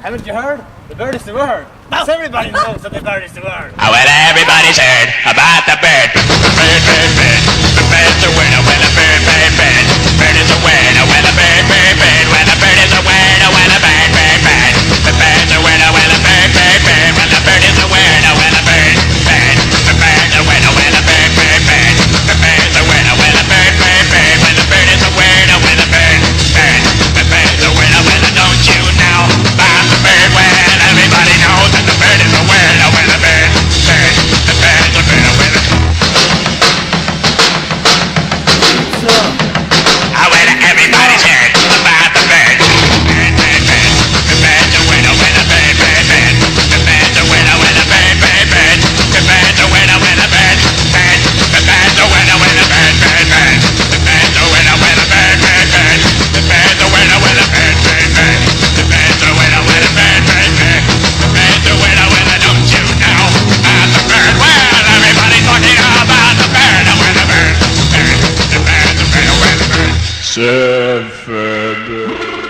Haven't you heard? The bird is the word. Well, everybody knows that the bird is the word. Oh, well, everybody's heard about the bird. Bird, bird, bird. The bird's a winner when a bird, bird, bird. Bird is a winner when a bird, bird, bird. When a bird is a winner when a bird, bird, bird. The bird's a winner when a bird, bird, bird. When the bird is a winner when a bird, bird. The bird's a winner when a bird, bird, bird. The bird's a winner when a bird, bird, bird. When the bird is a winner when a bird, bird. The bird's a winner when a don't you know about the bird? Well, everybody knows that the bird is a winner when a bird, bird. The bird's a winner when a everybody's heard about the bird. Bird, bird, bird. The bird's a winner when a bird, bird, bird. The bird's a winner when a bird, bird, bird. The bird's a winner when a bird, bird. The bird's a winner when a bird, bird, bird. The bird's a winner when a bird, bird, bird. The bird's a winner when a bird, bird, bird. The bird's a winner when a bird, bird, bird. The bird's a winner when a don't you know about the bird? Well, everybody's talking about the bird, when a bird, bird. The bird's a winner when a bird. Seven.